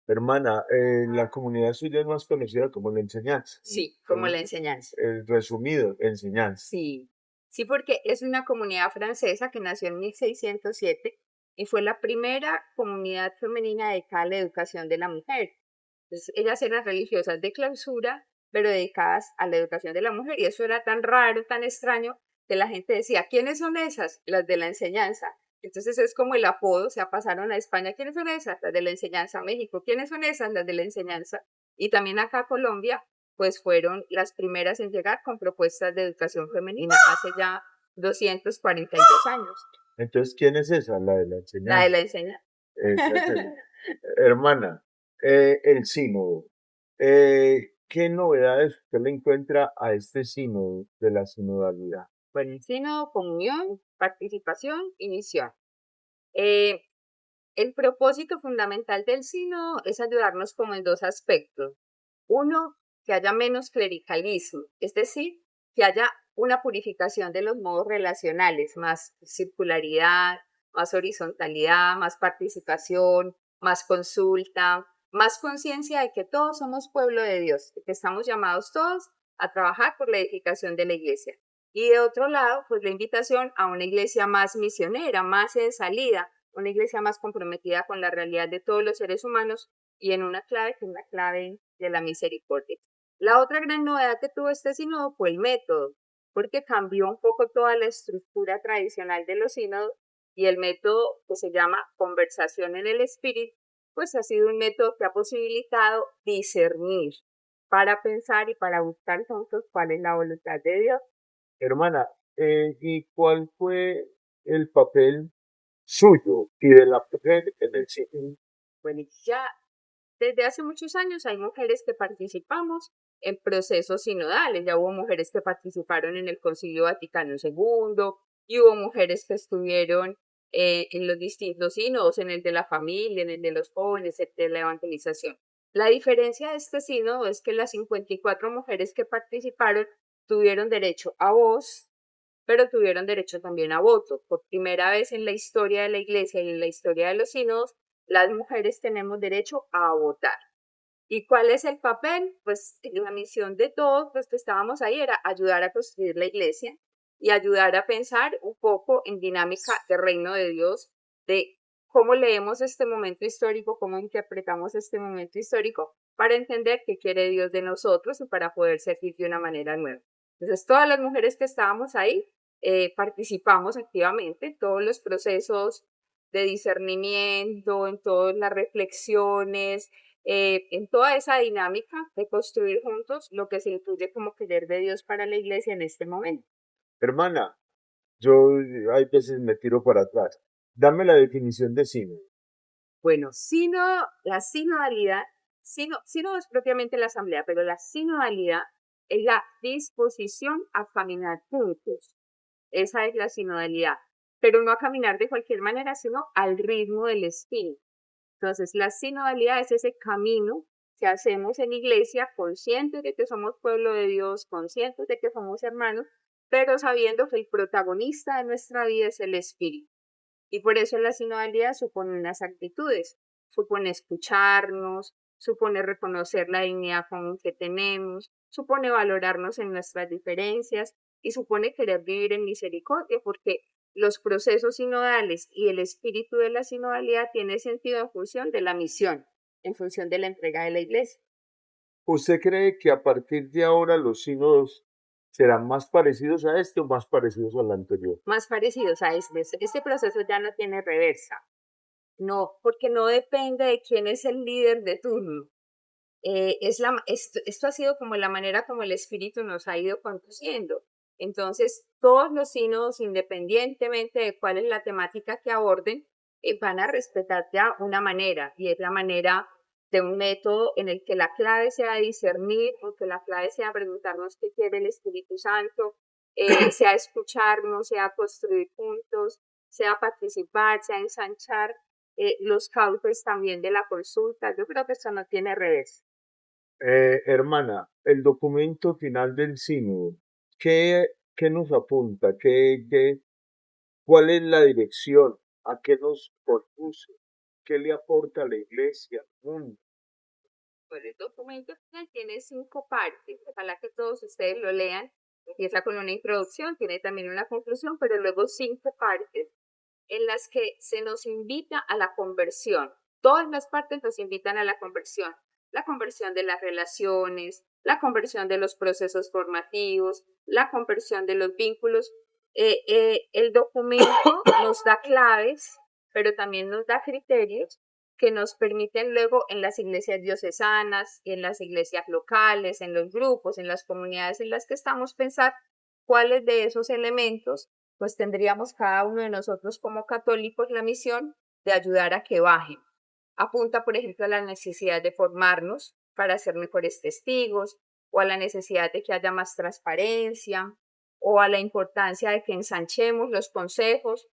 Hermana, la comunidad suya es más conocida como la enseñanza. Sí, como El, la enseñanza. el resumido, enseñanza. Sí, sí, porque es una comunidad francesa que nació en 1607 y fue la primera comunidad femenina dedicada a la educación de la mujer. Entonces, ellas eran religiosas de clausura, pero dedicadas a la educación de la mujer. Y eso era tan raro, tan extraño, que la gente decía, ¿quiénes son esas? Las de la enseñanza. Entonces es como el apodo, o sea, pasaron a España, ¿quiénes son esas? Las de la enseñanza. A México, ¿quiénes son esas? Las de la enseñanza. Y también acá a Colombia, pues fueron las primeras en llegar con propuestas de educación femenina hace ya 242 años. Entonces, ¿quién es esa? La de la La de enseñanza. la enseñanza. Esa es hermana, el sínodo. ¿Qué novedades usted le encuentra a este sínodo de la sinodalidad? Bueno, el sínodo, comunión, participación y misión. Eh, el propósito fundamental del sínodo es ayudarnos como en dos aspectos. Uno, que haya menos clericalismo, es decir, que haya una purificación de los modos relacionales, más circularidad, más horizontalidad, más participación, más consulta, más conciencia de que todos somos pueblo de Dios, de que estamos llamados todos a trabajar por la edificación de la iglesia. Y de otro lado, pues la invitación a una iglesia más misionera, más en salida, una iglesia más comprometida con la realidad de todos los seres humanos y en una clave que es la clave de la misericordia. La otra gran novedad que tuvo este sínodo fue el método, porque cambió un poco toda la estructura tradicional de los sínodos y el método que se llama conversación en el espíritu, pues ha sido un método que ha posibilitado discernir para pensar y para buscar juntos cuál es la voluntad de Dios. Hermana, ¿y cuál fue el papel suyo y de la mujer en el sínodo? Bueno, ya desde hace muchos años hay mujeres que participamos en procesos sinodales. Ya hubo mujeres que participaron en el Concilio Vaticano II y hubo mujeres que estuvieron en los distintos sínodos, en el de la familia, en el de los jóvenes, el de la evangelización. La diferencia de este sínodo es que las 54 mujeres que participaron tuvieron derecho a voz, pero tuvieron derecho también a voto. Por primera vez en la historia de la iglesia y en la historia de los sínodos, las mujeres tenemos derecho a votar. ¿Y cuál es el papel? Pues la misión de todos los que estábamos ahí era ayudar a construir la iglesia y ayudar a pensar un poco en dinámica de reino de Dios, de cómo leemos este momento histórico, cómo interpretamos este momento histórico para entender qué quiere Dios de nosotros y para poder servir de una manera nueva. Entonces, todas las mujeres que estábamos ahí participamos activamente en todos los procesos de discernimiento, en todas las reflexiones, en toda esa dinámica de construir juntos lo que se incluye como querer de Dios para la iglesia en este momento. Hermana, yo hay veces me tiro para atrás. Dame la definición de sínodo. Bueno, la sinodalidad, sínodo es propiamente la asamblea, pero la sinodalidad es la disposición a caminar juntos. Esa es la sinodalidad, pero no a caminar de cualquier manera, sino al ritmo del espíritu. Entonces, la sinodalidad es ese camino que hacemos en iglesia, conscientes de que somos pueblo de Dios, conscientes de que somos hermanos, pero sabiendo que el protagonista de nuestra vida es el Espíritu. Y por eso la sinodalidad supone unas actitudes, supone escucharnos, supone reconocer la dignidad común que tenemos, supone valorarnos en nuestras diferencias y supone querer vivir en misericordia, porque los procesos sinodales y el espíritu de la sinodalidad tiene sentido en función de la misión, en función de la entrega de la iglesia. ¿Usted cree que a partir de ahora los sínodos serán más parecidos a este o más parecidos al anterior? Más parecidos a este proceso ya no tiene reversa, no, porque no depende de quién es el líder de turno. Esto ha sido como la manera como el espíritu nos ha ido conduciendo. Entonces, todos los sínodos, independientemente de cuál es la temática que aborden, van a respetar ya una manera, y es la manera de un método en el que la clave sea discernir, o que la clave sea preguntarnos qué quiere el Espíritu Santo, sea escucharnos, sea construir juntos, sea participar, sea ensanchar los cauces también de la consulta. Yo creo que eso no tiene revés. Hermana, el documento final del sínodo, ¿qué nos apunta? ¿Cuál es la dirección? ¿A qué nos conduce? ¿Qué le aporta a la iglesia, al mundo? Bueno, el documento final tiene 5 partes. Ojalá que todos ustedes lo lean. Empieza con una introducción, tiene también una conclusión, pero luego 5 partes en las que se nos invita a la conversión. Todas las partes nos invitan a la conversión. La conversión de las relaciones, la conversión de los procesos formativos, la conversión de los vínculos. El documento nos da claves, pero también nos da criterios que nos permiten luego en las iglesias diocesanas, en las iglesias locales, en los grupos, en las comunidades en las que estamos, pensar cuáles de esos elementos pues tendríamos cada uno de nosotros como católicos la misión de ayudar a que bajen. Apunta, por ejemplo, a la necesidad de formarnos para ser mejores testigos, o a la necesidad de que haya más transparencia, o a la importancia de que ensanchemos los consejos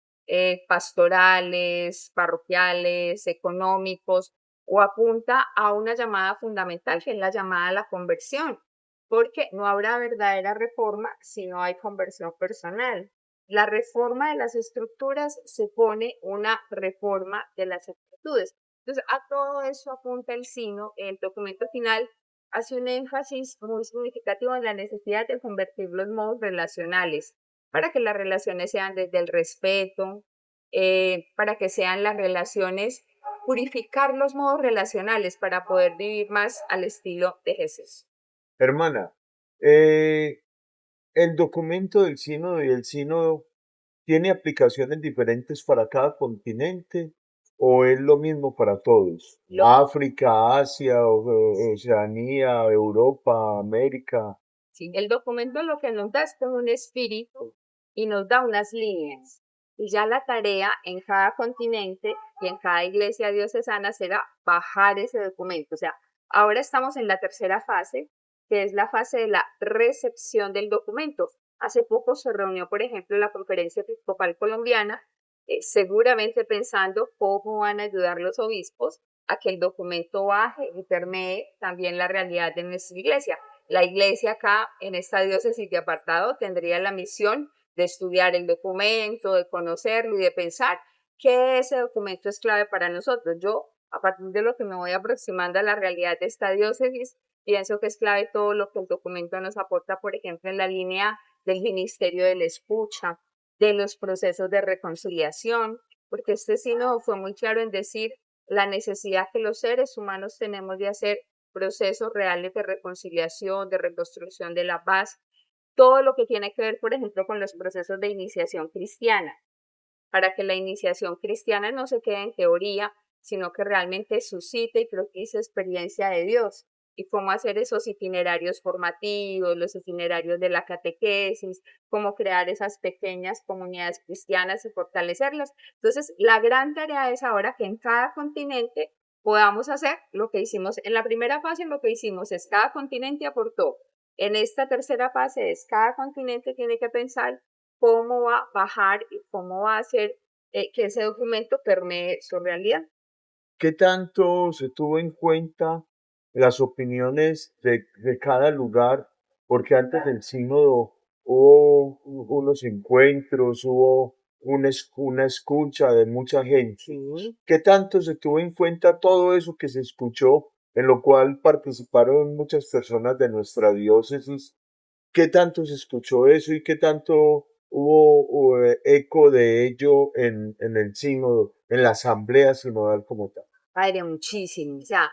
pastorales, parroquiales, económicos, o apunta a una llamada fundamental, que es la llamada a la conversión, porque no habrá verdadera reforma si no hay conversión personal. La reforma de las estructuras supone una reforma de las actitudes. Entonces, a todo eso apunta el SINO. El documento final hace un énfasis muy significativo en la necesidad de convertir los modos relacionales para que las relaciones sean desde el respeto, para que sean las relaciones, purificar los modos relacionales para poder vivir más al estilo de Jesús. Hermana, eh, el documento del sínodo y el sínodo tiene aplicaciones diferentes para cada continente o es lo mismo para todos. África, Asia, Oceanía, Europa, América. Sí, el documento lo que nos da es como un espíritu y nos da unas líneas. Y ya la tarea en cada continente y en cada iglesia diocesana será bajar ese documento. O sea, ahora estamos en la tercera fase, que es la fase de la recepción del documento. Hace poco se reunió, por ejemplo, la Conferencia Episcopal Colombiana, seguramente pensando cómo van a ayudar los obispos a que el documento baje y permee también la realidad de nuestra iglesia. La iglesia acá en esta diócesis de Apartado tendría la misión de estudiar el documento, de conocerlo y de pensar que ese documento es clave para nosotros. Yo, a partir de lo que me voy aproximando a la realidad de esta diócesis, pienso que es clave todo lo que el documento nos aporta, por ejemplo, en la línea del ministerio de la escucha, de los procesos de reconciliación, porque este sínodo fue muy claro en decir la necesidad que los seres humanos tenemos de hacer procesos reales de reconciliación, de reconstrucción de la paz, todo lo que tiene que ver, por ejemplo, con los procesos de iniciación cristiana, para que la iniciación cristiana no se quede en teoría, sino que realmente suscite y propicie experiencia de Dios. Y cómo hacer esos itinerarios formativos, los itinerarios de la catequesis, cómo crear esas pequeñas comunidades cristianas y fortalecerlas. Entonces, la gran tarea es ahora que en cada continente podamos hacer lo que hicimos en la primera fase. Lo que hicimos es cada continente aportó. En esta tercera fase es cada continente tiene que pensar cómo va a bajar y cómo va a hacer que ese documento permee su realidad. ¿Qué tanto se tuvo en cuenta las opiniones de cada lugar? Porque antes del sínodo hubo unos encuentros, hubo una escucha de mucha gente. Sí. ¿Qué tanto se tuvo en cuenta todo eso que se escuchó, en lo cual participaron muchas personas de nuestra diócesis? ¿Qué tanto se escuchó eso y qué tanto hubo eco de ello en el sínodo, en la asamblea sinodal como tal? Padre, muchísimo. O sea,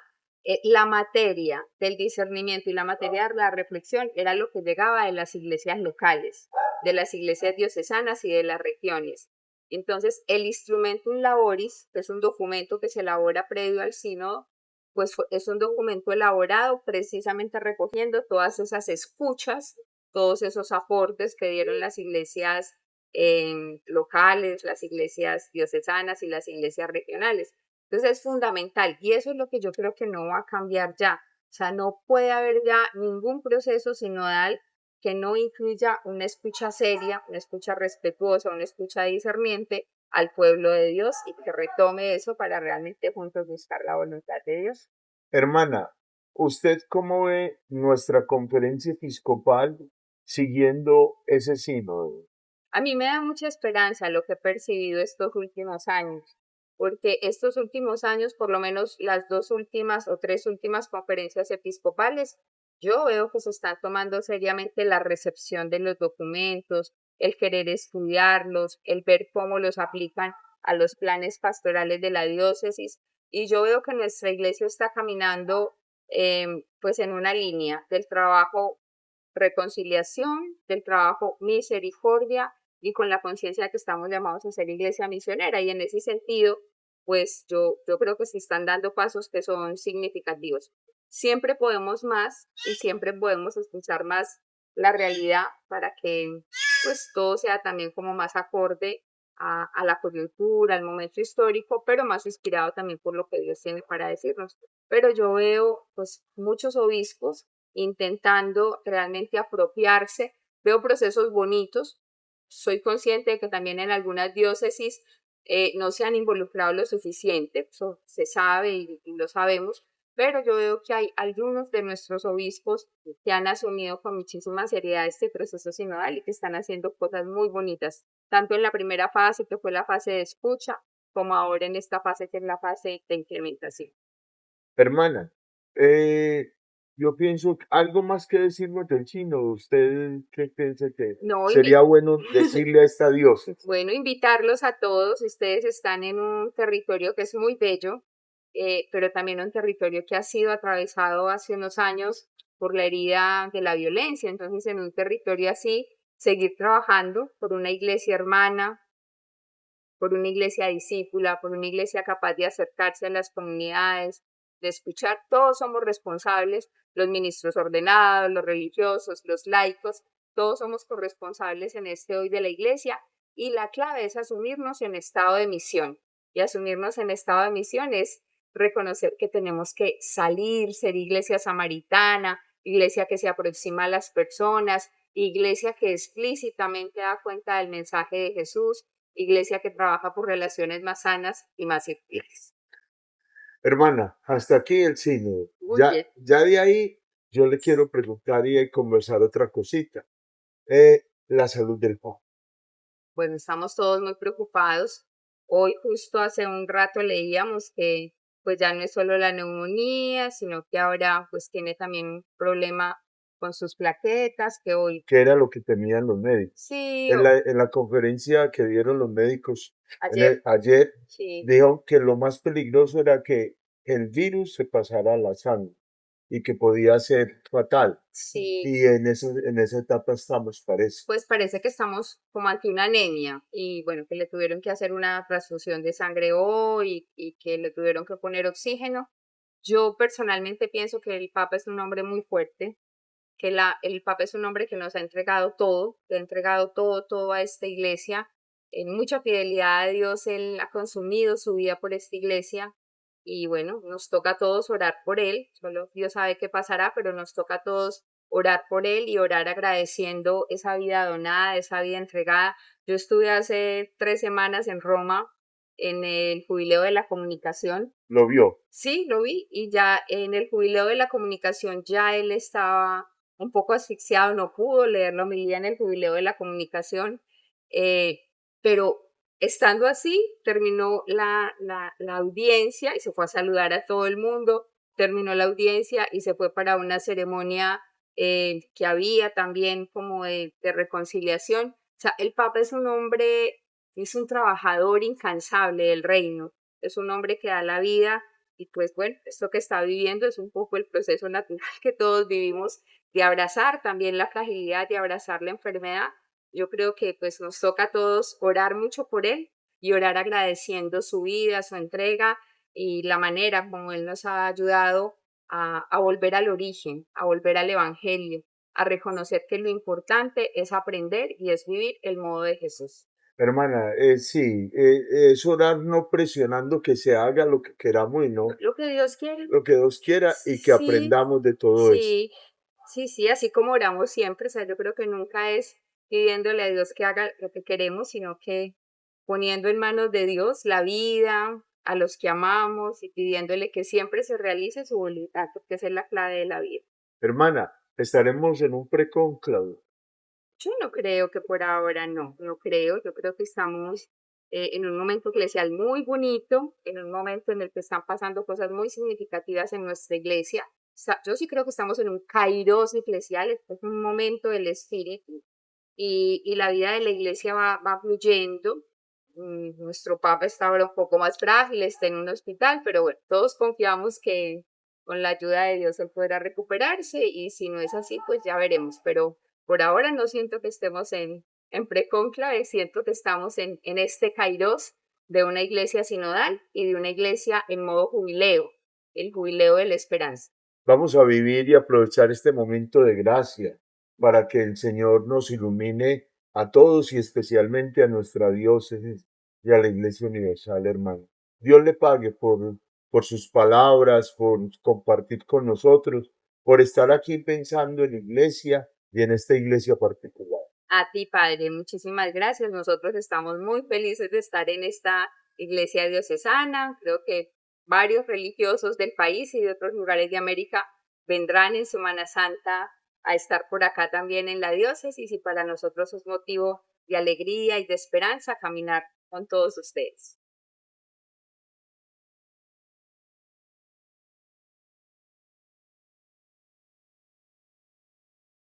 la materia del discernimiento y la materia de la reflexión era lo que llegaba de las iglesias locales, de las iglesias diocesanas y de las regiones. Entonces, el Instrumentum Laboris, que es un documento que se elabora previo al sínodo, pues es un documento elaborado precisamente recogiendo todas esas escuchas, todos esos aportes que dieron las iglesias locales, las iglesias diocesanas y las iglesias regionales. Entonces es fundamental y eso es lo que yo creo que no va a cambiar ya. O sea, no puede haber ya ningún proceso sinodal que no incluya una escucha seria, una escucha respetuosa, una escucha discerniente al pueblo de Dios y que retome eso para realmente juntos buscar la voluntad de Dios. Hermana, ¿usted cómo ve nuestra conferencia episcopal siguiendo ese sínodo? A mí me da mucha esperanza lo que he percibido estos últimos años, porque estos últimos años, por lo menos las 2 últimas o 3 últimas conferencias episcopales, yo veo que se está tomando seriamente la recepción de los documentos, el querer estudiarlos, el ver cómo los aplican a los planes pastorales de la diócesis. Y yo veo que nuestra iglesia está caminando pues en una línea del trabajo reconciliación, del trabajo misericordia y con la conciencia de que estamos llamados a ser iglesia misionera. Y en ese sentido, pues yo creo que se están dando pasos que son significativos. Siempre podemos más y siempre podemos escuchar más la realidad para que pues todo sea también como más acorde a la coyuntura, al momento histórico, pero más inspirado también por lo que Dios tiene para decirnos. Pero yo veo pues muchos obispos intentando realmente apropiarse, veo procesos bonitos, soy consciente de que también en algunas diócesis no se han involucrado lo suficiente, eso se sabe y lo sabemos, pero yo veo que hay algunos de nuestros obispos que han asumido con muchísima seriedad este proceso sinodal y que están haciendo cosas muy bonitas, tanto en la primera fase, que fue la fase de escucha, como ahora en esta fase, que es la fase de implementación. Hermana, yo pienso algo más que decirnos del chino. ¿Usted qué piensa que No, sería bueno decirle a esta diócesis? bueno, invitarlos a todos. Ustedes están en un territorio que es muy bello, pero también un territorio que ha sido atravesado hace unos años por la herida de la violencia. Entonces, en un territorio así, seguir trabajando por una iglesia hermana, por una iglesia discípula, por una iglesia capaz de acercarse a las comunidades, de escuchar. Todos somos responsables, los ministros ordenados, los religiosos, los laicos, todos somos corresponsables en este hoy de la iglesia y la clave es asumirnos en estado de misión. Y asumirnos en estado de misión es reconocer que tenemos que salir, ser iglesia samaritana, iglesia que se aproxima a las personas, iglesia que explícitamente da cuenta del mensaje de Jesús, iglesia que trabaja por relaciones más sanas y más fieles. Hermana, hasta aquí el sínodo. Muy bien. Ya de ahí yo le quiero preguntar y conversar otra cosita. La salud del Papa. Bueno, estamos todos muy preocupados. Hoy justo hace un rato leíamos que pues ya no es solo la neumonía, sino que ahora pues tiene también un problema con sus plaquetas, que hoy ¿Qué era lo que temían los médicos? sí, En la conferencia que dieron los médicos ayer ayer, sí, dijo que lo más peligroso era que el virus se pasara a la sangre y que podía ser fatal. sí, Y en esa etapa estamos, parece. pues parece que estamos como ante una anemia y bueno, que le tuvieron que hacer una transfusión de sangre hoy y que le tuvieron que poner oxígeno. Yo personalmente pienso que el Papa es un hombre muy fuerte, que el Papa es un hombre que nos ha entregado todo, que ha entregado todo, todo a esta iglesia. En mucha fidelidad a Dios, él ha consumido su vida por esta iglesia y bueno, nos toca a todos orar por él, solo Dios sabe qué pasará, pero nos toca a todos orar por él y orar agradeciendo esa vida donada, esa vida entregada. Yo estuve hace 3 semanas en Roma en el Jubileo de la Comunicación. Lo vio. Sí, lo vi y ya en el Jubileo de la Comunicación ya él estaba un poco asfixiado, no pudo leer la homilía en el Jubileo de la Comunicación, eh, pero estando así, terminó la audiencia y se fue a saludar a todo el mundo, terminó la audiencia y se fue para una ceremonia que había también como de reconciliación. O sea, el Papa es un hombre, es un trabajador incansable del reino, es un hombre que da la vida y pues bueno, esto que está viviendo es un poco el proceso natural que todos vivimos de abrazar también la fragilidad, de abrazar la enfermedad. Yo creo que pues nos toca a todos orar mucho por él y orar agradeciendo su vida, su entrega y la manera como él nos ha ayudado a volver al origen, a volver al evangelio, a reconocer que lo importante es aprender y es vivir el modo de Jesús. Hermana, sí, es orar no presionando que se haga lo que queramos y no Lo que Dios quiere. lo que Dios quiera y que Sí, aprendamos de todo esto. sí, sí, sí, así como oramos siempre, o sea, yo creo que nunca es pidiéndole a Dios que haga lo que queremos, sino que poniendo en manos de Dios la vida, a los que amamos y pidiéndole que siempre se realice su voluntad, porque esa es la clave de la vida. Hermana, estaremos en un precónclavo. Yo no creo que por ahora no creo, yo creo que estamos en un momento eclesial muy bonito, en un momento en el que están pasando cosas muy significativas en nuestra iglesia. Yo sí creo que estamos en un kairos eclesial, es un momento del espíritu y la vida de la iglesia va fluyendo. Nuestro papa está ahora un poco más frágil, está en un hospital, pero bueno, todos confiamos que con la ayuda de Dios él podrá recuperarse y si no es así, pues ya veremos. Pero por ahora no siento que estemos en precónclave, siento que estamos en este kairos de una iglesia sinodal y de una iglesia en modo jubileo, el jubileo de la esperanza. Vamos a vivir y aprovechar este momento de gracia para que el Señor nos ilumine a todos y especialmente a nuestra diócesis y a la Iglesia Universal, hermano. Dios le pague por sus palabras, por compartir con nosotros, por estar aquí pensando en la iglesia y en esta iglesia particular. A ti, Padre, muchísimas gracias. Nosotros estamos muy felices de estar en esta iglesia diocesana. Creo que varios religiosos del país y de otros lugares de América vendrán en Semana Santa a estar por acá también en la diócesis y para nosotros es motivo de alegría y de esperanza caminar con todos ustedes.